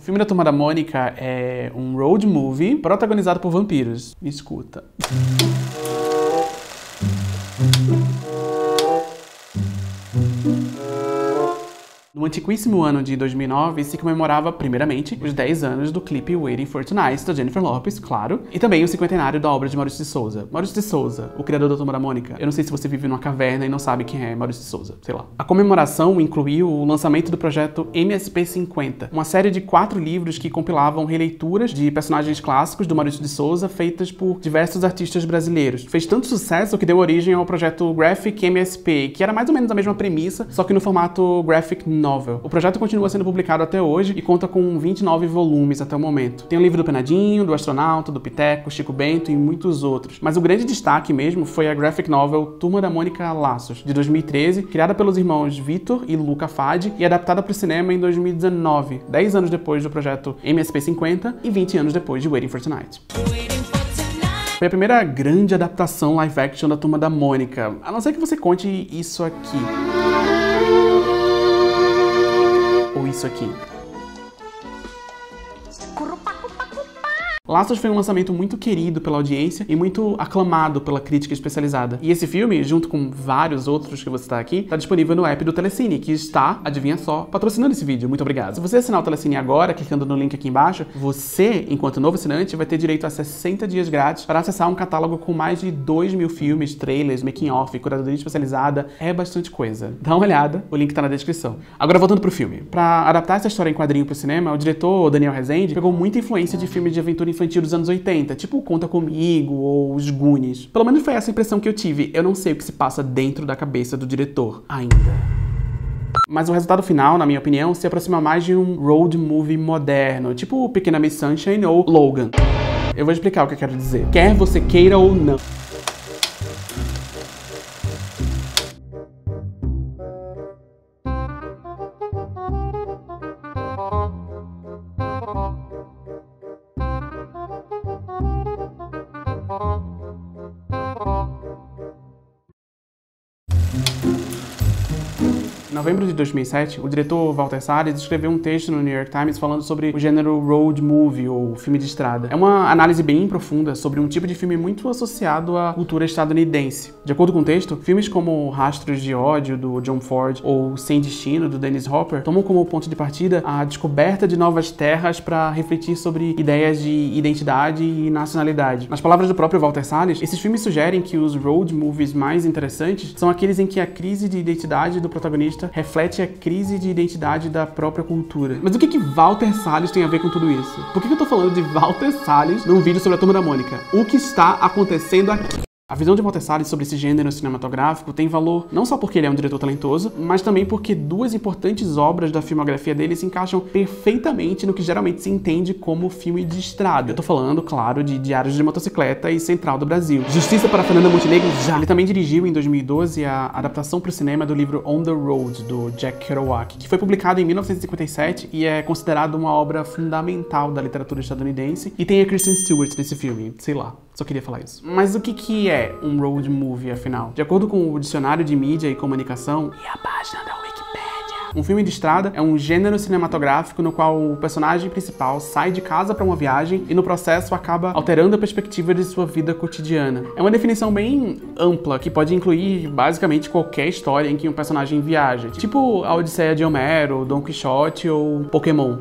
O filme da Turma da Mônica é um road movie protagonizado por vampiros. Me escuta. No antiquíssimo ano de 2009, se comemorava, primeiramente, os 10 anos do clipe Waiting for Tonight, da Jennifer Lopez, claro, e também o cinquentenário da obra de Maurício de Souza. Maurício de Souza, o criador da Turma da Mônica. Eu não sei se você vive numa caverna e não sabe quem é Maurício de Souza, sei lá. A comemoração incluiu o lançamento do projeto MSP50, uma série de 4 livros que compilavam releituras de personagens clássicos do Maurício de Souza, feitas por diversos artistas brasileiros. Fez tanto sucesso que deu origem ao projeto Graphic MSP, que era mais ou menos a mesma premissa, só que no formato Graphic Novel. O projeto continua sendo publicado até hoje e conta com 29 volumes até o momento. Tem o livro do Penadinho, do Astronauta, do Piteco, Chico Bento e muitos outros. Mas o grande destaque mesmo foi a graphic novel Turma da Mônica Laços, de 2013, criada pelos irmãos Vitor e Luca Fadi e adaptada para o cinema em 2019, 10 anos depois do projeto MSP50 e 20 anos depois de Waiting for Tonight. Foi a primeira grande adaptação live action da Turma da Mônica, a não ser que você conte isso aqui. Ou isso aqui. Laços foi um lançamento muito querido pela audiência e muito aclamado pela crítica especializada. E esse filme, junto com vários outros que você está aqui, está disponível no app do Telecine, que está, adivinha só, patrocinando esse vídeo. Muito obrigado. Se você assinar o Telecine agora, clicando no link aqui embaixo, você, enquanto novo assinante, vai ter direito a 60 dias grátis para acessar um catálogo com mais de 2.000 filmes, trailers, making-off, curadoria especializada. É bastante coisa. Dá uma olhada, o link tá na descrição. Agora voltando pro filme. Para adaptar essa história em quadrinho pro cinema, o diretor Daniel Rezende pegou muita influência de filmes de aventura infantil dos anos 80, tipo Conta Comigo ou Os Goonies. Pelo menos foi essa a impressão que eu tive. Eu não sei o que se passa dentro da cabeça do diretor ainda. Mas o resultado final, na minha opinião, se aproxima mais de um road movie moderno, tipo Pequena Miss Sunshine ou Logan. Eu vou explicar o que eu quero dizer. Quer você queira ou não. Em novembro de 2007, o diretor Walter Salles escreveu um texto no New York Times falando sobre o gênero road movie, ou filme de estrada. É uma análise bem profunda sobre um tipo de filme muito associado à cultura estadunidense. De acordo com o texto, filmes como Rastros de Ódio, do John Ford, ou Sem Destino, do Dennis Hopper, tomam como ponto de partida a descoberta de novas terras para refletir sobre ideias de identidade e nacionalidade. Nas palavras do próprio Walter Salles, esses filmes sugerem que os road movies mais interessantes são aqueles em que a crise de identidade do protagonista reflete a crise de identidade da própria cultura. Mas o que Walter Salles tem a ver com tudo isso? Por que eu tô falando de Walter Salles num vídeo sobre a Turma da Mônica? O que está acontecendo aqui? A visão de Walter Salles sobre esse gênero cinematográfico tem valor não só porque ele é um diretor talentoso, mas também porque 2 importantes obras da filmografia dele se encaixam perfeitamente no que geralmente se entende como filme de estrada. Eu tô falando, claro, de Diários de Motocicleta e Central do Brasil. Justiça para Fernanda Montenegro, já! Ele também dirigiu em 2012 a adaptação para o cinema do livro On the Road, do Jack Kerouac, que foi publicado em 1957 e é considerado uma obra fundamental da literatura estadunidense, e tem a Kristen Stewart nesse filme, sei lá. Só queria falar isso. Mas o que é um road movie, afinal? De acordo com o Dicionário de Mídia e Comunicação e a página da Wikipédia, um filme de estrada é um gênero cinematográfico no qual o personagem principal sai de casa para uma viagem e no processo acaba alterando a perspectiva de sua vida cotidiana. É uma definição bem ampla que pode incluir basicamente qualquer história em que um personagem viaja, tipo a Odisseia de Homero, Don Quixote ou Pokémon.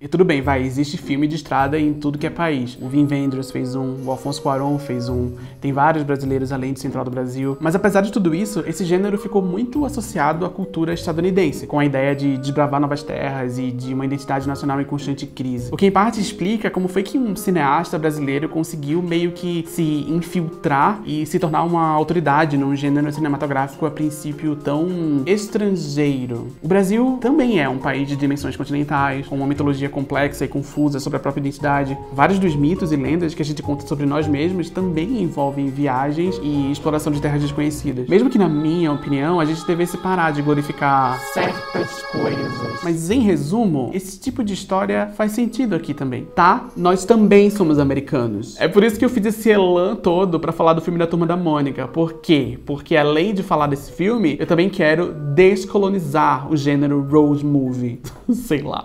E tudo bem, existe filme de estrada em tudo que é país. O Wim Wenders fez um, o Alfonso Cuarón fez um, tem vários brasileiros além de Central do Brasil. Mas apesar de tudo isso, esse gênero ficou muito associado à cultura estadunidense, com a ideia de desbravar novas terras e de uma identidade nacional em constante crise. O que em parte explica como foi que um cineasta brasileiro conseguiu meio que se infiltrar e se tornar uma autoridade num gênero cinematográfico a princípio tão estrangeiro. O Brasil também é um país de dimensões continentais, com uma mitologia complexa e confusa sobre a própria identidade. Vários dos mitos e lendas que a gente conta sobre nós mesmos também envolvem viagens e exploração de terras desconhecidas. Mesmo que, na minha opinião, a gente devesse parar de glorificar certas coisas. Mas, em resumo, esse tipo de história faz sentido aqui também, tá? Nós também somos americanos. É por isso que eu fiz esse elan todo pra falar do filme da Turma da Mônica. Por quê? Porque, além de falar desse filme, eu também quero descolonizar o gênero road movie. Sei lá.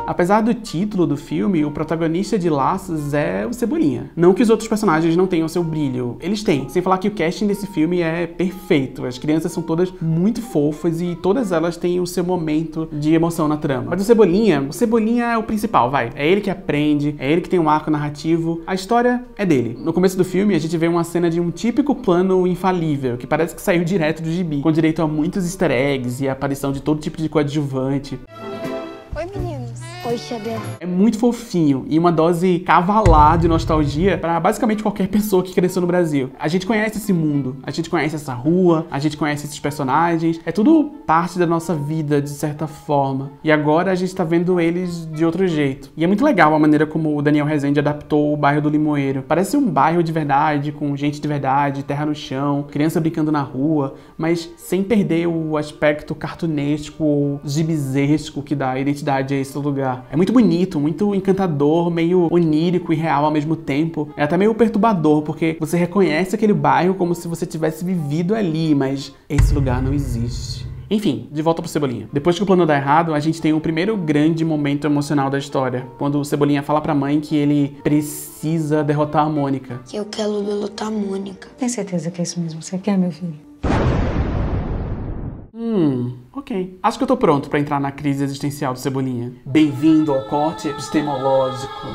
Apesar do título do filme, o protagonista de Laços é o Cebolinha. Não que os outros personagens não tenham seu brilho, eles têm. Sem falar que o casting desse filme é perfeito. As crianças são todas muito fofas e todas elas têm o seu momento de emoção na trama. Mas o Cebolinha é o principal, vai. É ele que aprende, é ele que tem um arco narrativo. A história é dele. No começo do filme, a gente vê uma cena de um típico plano infalível, que parece que saiu direto do gibi, com direito a muitos easter eggs e a aparição de todo tipo de coadjuvante. Oi, meninos. Oi, Xavier. É muito fofinho e uma dose cavalar de nostalgia pra basicamente qualquer pessoa que cresceu no Brasil. A gente conhece esse mundo, a gente conhece essa rua, a gente conhece esses personagens, é tudo parte da nossa vida, de certa forma. E agora a gente tá vendo eles de outro jeito. E é muito legal a maneira como o Daniel Rezende adaptou o bairro do Limoeiro. Parece um bairro de verdade, com gente de verdade, terra no chão, criança brincando na rua, mas sem perder o aspecto cartunesco ou gibizesco que dá identidade a esse lugar. É muito bonito, muito encantador, meio onírico e real ao mesmo tempo. É até meio perturbador, porque você reconhece aquele bairro como se você tivesse vivido ali, mas esse lugar não existe. Enfim, de volta pro Cebolinha. Depois que o plano dá errado, a gente tem o primeiro grande momento emocional da história, quando o Cebolinha fala pra mãe que ele precisa derrotar a Mônica. Que eu quero derrotar a Mônica. Tem certeza que é isso mesmo? Você quer, meu filho? Ok. Acho que eu tô pronto pra entrar na crise existencial do Cebolinha. Bem-vindo ao corte epistemológico.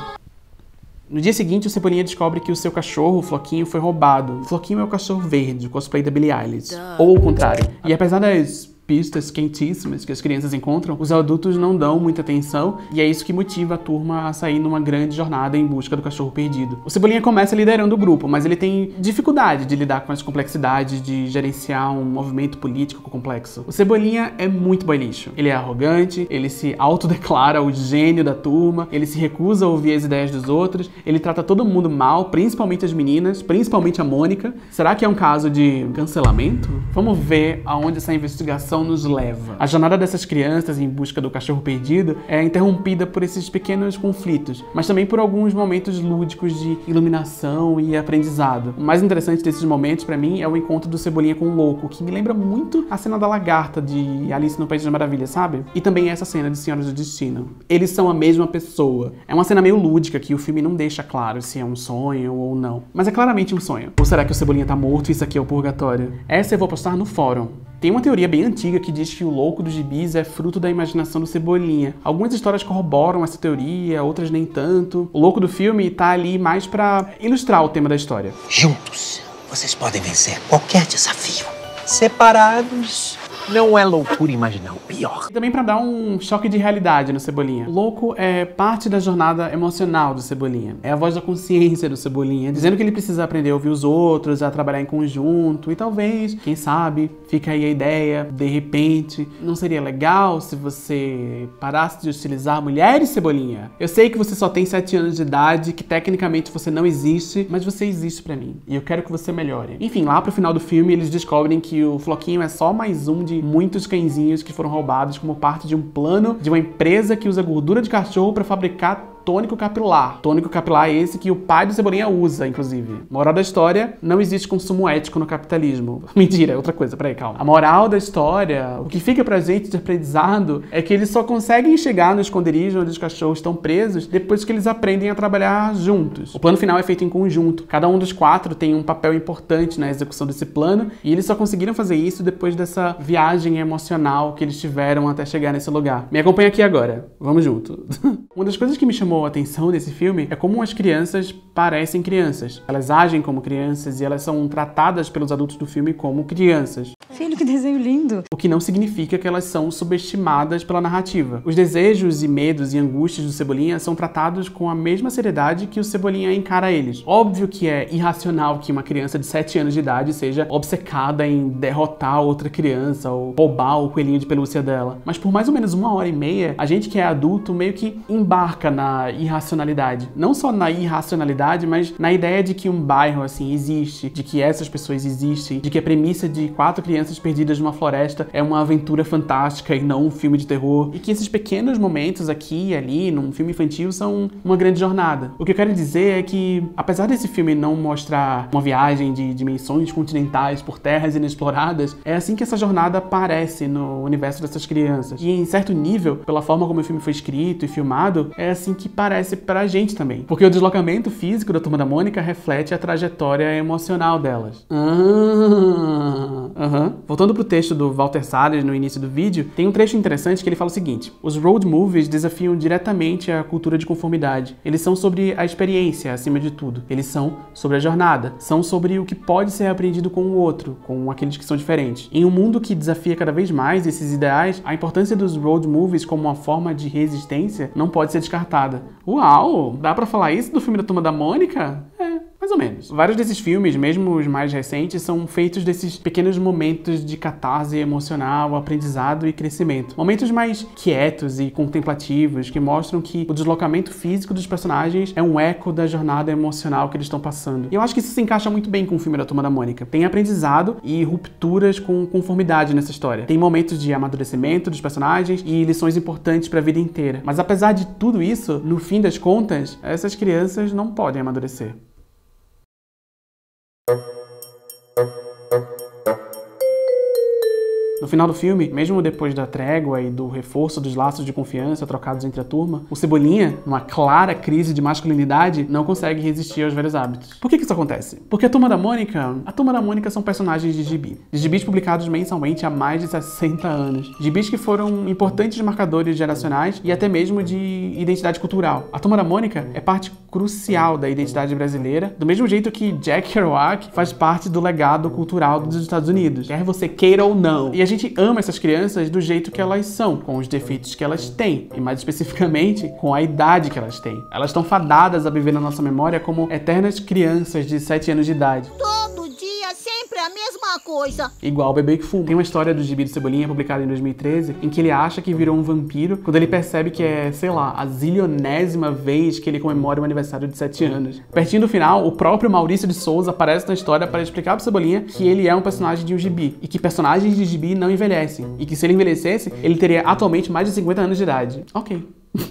No dia seguinte, o Cebolinha descobre que o seu cachorro, o Floquinho, foi roubado. O Floquinho é o cachorro verde, o cosplay da Billie Eilish. Ou o contrário. E apesar das pistas quentíssimas que as crianças encontram, os adultos não dão muita atenção e é isso que motiva a turma a sair numa grande jornada em busca do cachorro perdido. O Cebolinha começa liderando o grupo, mas ele tem dificuldade de lidar com as complexidades de gerenciar um movimento político complexo. O Cebolinha é muito boy lixo. Ele é arrogante, ele se autodeclara o gênio da turma, ele se recusa a ouvir as ideias dos outros, ele trata todo mundo mal, principalmente as meninas, principalmente a Mônica. Será que é um caso de cancelamento? Vamos ver aonde essa investigação nos leva. A jornada dessas crianças em busca do cachorro perdido é interrompida por esses pequenos conflitos, mas também por alguns momentos lúdicos de iluminação e aprendizado. O mais interessante desses momentos, pra mim, é o encontro do Cebolinha com o Louco, que me lembra muito a cena da lagarta de Alice no País das Maravilhas, sabe? E também essa cena de Senhoras do Destino. Eles são a mesma pessoa. É uma cena meio lúdica que o filme não deixa claro se é um sonho ou não. Mas é claramente um sonho. Ou será que o Cebolinha tá morto e isso aqui é o purgatório? Essa eu vou postar no fórum. Tem uma teoria bem antiga que diz que o louco dos gibis é fruto da imaginação do Cebolinha. Algumas histórias corroboram essa teoria, outras nem tanto. O louco do filme tá ali mais pra ilustrar o tema da história. Juntos, vocês podem vencer qualquer desafio. Separados, não é loucura imaginar o pior. E também pra dar um choque de realidade no Cebolinha. O louco é parte da jornada emocional do Cebolinha. É a voz da consciência do Cebolinha, dizendo que ele precisa aprender a ouvir os outros, a trabalhar em conjunto e talvez, quem sabe, fica aí a ideia, de repente, não seria legal se você parasse de hostilizar mulheres, Cebolinha? Eu sei que você só tem 7 anos de idade, que tecnicamente você não existe, mas você existe pra mim. E eu quero que você melhore. Enfim, lá pro final do filme, eles descobrem que o Floquinho é só mais um de muitos cãezinhos que foram roubados como parte de um plano de uma empresa que usa gordura de cachorro para fabricar tônico capilar. Tônico capilar é esse que o pai do Cebolinha usa, inclusive. Moral da história, não existe consumo ético no capitalismo. Mentira, é outra coisa, peraí, calma. A moral da história, o que fica pra gente de aprendizado, é que eles só conseguem chegar no esconderijo onde os cachorros estão presos depois que eles aprendem a trabalhar juntos. O plano final é feito em conjunto. Cada um dos 4 tem um papel importante na execução desse plano e eles só conseguiram fazer isso depois dessa viagem emocional que eles tiveram até chegar nesse lugar. Me acompanha aqui agora. Vamos junto. Uma das coisas que me chamou a atenção nesse filme é como as crianças parecem crianças. Elas agem como crianças e elas são tratadas pelos adultos do filme como crianças. Filho, Olha que desenho lindo. O que não significa que elas são subestimadas pela narrativa. Os desejos e medos e angústias do Cebolinha são tratados com a mesma seriedade que o Cebolinha encara eles. Óbvio que é irracional que uma criança de 7 anos de idade seja obcecada em derrotar outra criança ou roubar o coelhinho de pelúcia dela. Mas por mais ou menos 1h30, a gente que é adulto meio que embarca na irracionalidade. Não só na irracionalidade, mas na ideia de que um bairro assim existe, de que essas pessoas existem, de que a premissa de 4 crianças perdidas numa floresta é uma aventura fantástica e não um filme de terror, e que esses pequenos momentos aqui e ali num filme infantil são uma grande jornada. O que eu quero dizer é que, apesar desse filme não mostrar uma viagem de dimensões continentais por terras inexploradas, é assim que essa jornada aparece no universo dessas crianças. E em certo nível, pela forma como o filme foi escrito e filmado, é assim que parece pra gente também. Porque o deslocamento físico da Turma da Mônica reflete a trajetória emocional delas. Voltando pro texto do Walter Salles no início do vídeo, tem um trecho interessante que ele fala o seguinte: os road movies desafiam diretamente a cultura de conformidade. Eles são sobre a experiência, acima de tudo. Eles são sobre a jornada. São sobre o que pode ser aprendido com o outro, com aqueles que são diferentes. Em um mundo que desafia cada vez mais esses ideais, a importância dos road movies como uma forma de resistência não pode ser descartada. Uau! Dá pra falar isso do filme da Turma da Mônica? Mais ou menos. Vários desses filmes, mesmo os mais recentes, são feitos desses pequenos momentos de catarse emocional, aprendizado e crescimento. Momentos mais quietos e contemplativos, que mostram que o deslocamento físico dos personagens é um eco da jornada emocional que eles estão passando. E eu acho que isso se encaixa muito bem com o filme da Turma da Mônica. Tem aprendizado e rupturas com conformidade nessa história. Tem momentos de amadurecimento dos personagens e lições importantes para a vida inteira. Mas apesar de tudo isso, no fim das contas, essas crianças não podem amadurecer. No final do filme, mesmo depois da trégua e do reforço dos laços de confiança trocados entre a turma, o Cebolinha, numa clara crise de masculinidade, não consegue resistir aos velhos hábitos. Por que isso acontece? Porque a Turma da Mônica são personagens de gibi. De gibis publicados mensalmente há mais de 60 anos. Gibis que foram importantes marcadores geracionais e até mesmo de identidade cultural. A Turma da Mônica é parte crucial da identidade brasileira, do mesmo jeito que Jack Kerouac faz parte do legado cultural dos Estados Unidos, quer você queira ou não. E a gente ama essas crianças do jeito que elas são, com os defeitos que elas têm, e mais especificamente, com a idade que elas têm. Elas estão fadadas a viver na nossa memória como eternas crianças de 7 anos de idade. Todo dia, sempre a mesma coisa. Igual o Bebê que Fuma. Tem uma história do gibi do Cebolinha, publicada em 2013, em que ele acha que virou um vampiro quando ele percebe que é, sei lá, a zilionésima vez que ele comemora o aniversário de 7 anos. Pertinho do final, o próprio Maurício de Souza aparece na história para explicar pro Cebolinha que ele é um personagem de um gibi, e que personagens de gibi não envelhecem, e que se ele envelhecesse, ele teria atualmente mais de 50 anos de idade. Ok.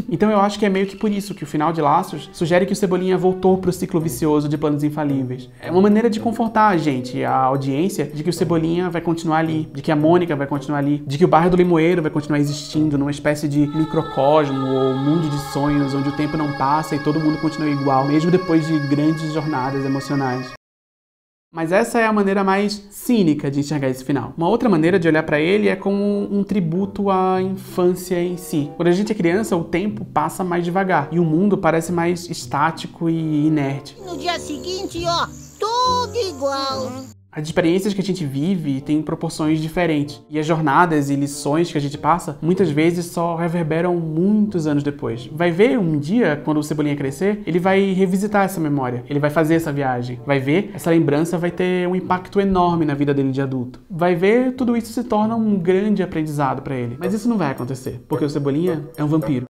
Então eu acho que é meio que por isso que o final de Laços sugere que o Cebolinha voltou pro ciclo vicioso de Planos Infalíveis. É uma maneira de confortar a gente, a audiência, de que o Cebolinha vai continuar ali, de que a Mônica vai continuar ali, de que o bairro do Limoeiro vai continuar existindo numa espécie de microcosmo ou mundo de sonhos onde o tempo não passa e todo mundo continua igual, mesmo depois de grandes jornadas emocionais. Mas essa é a maneira mais cínica de enxergar esse final. Uma outra maneira de olhar pra ele é como um tributo à infância em si. Quando a gente é criança, o tempo passa mais devagar e o mundo parece mais estático e inerte. No dia seguinte, ó, tudo igual. As experiências que a gente vive têm proporções diferentes. E as jornadas e lições que a gente passa, muitas vezes só reverberam muitos anos depois. Vai ver um dia, quando o Cebolinha crescer, ele vai revisitar essa memória. Ele vai fazer essa viagem. Vai ver, essa lembrança vai ter um impacto enorme na vida dele de adulto. Vai ver, tudo isso se torna um grande aprendizado pra ele. Mas isso não vai acontecer, porque o Cebolinha é um vampiro.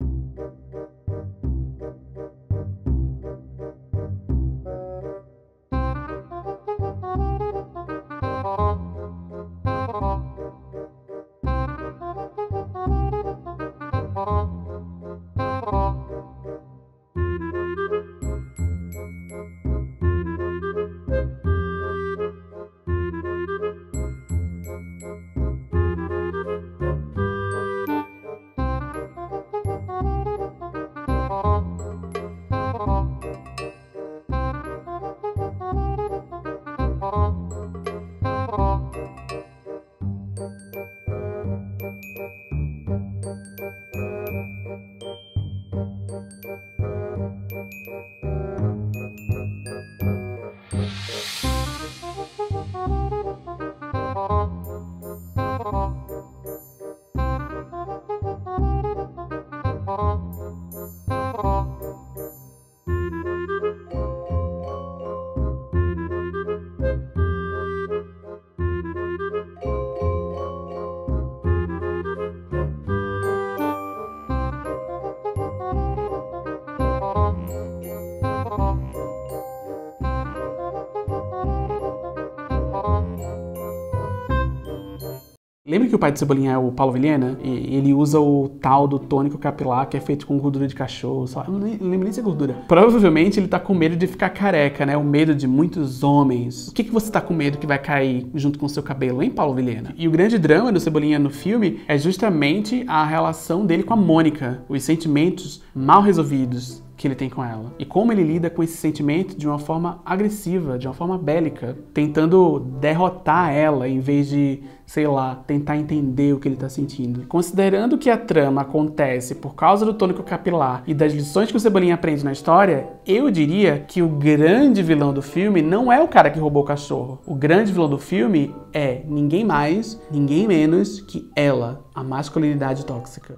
Lembra que o pai do Cebolinha é o Paulo Vilhena? E ele usa o tal do tônico capilar que é feito com gordura de cachorro. Eu não lembro nem se é gordura. Provavelmente ele tá com medo de ficar careca, né? O medo de muitos homens. O que você tá com medo que vai cair junto com o seu cabelo, hein, Paulo Vilhena? E o grande drama do Cebolinha no filme é justamente a relação dele com a Mônica. Os sentimentos mal resolvidos que ele tem com ela. E como ele lida com esse sentimento de uma forma agressiva, de uma forma bélica, tentando derrotar ela em vez de, sei lá, tentar entender o que ele tá sentindo. Considerando que a trama acontece por causa do tônico capilar e das lições que o Cebolinha aprende na história, eu diria que o grande vilão do filme não é o cara que roubou o cachorro. O grande vilão do filme é ninguém mais, ninguém menos que ela, a masculinidade tóxica.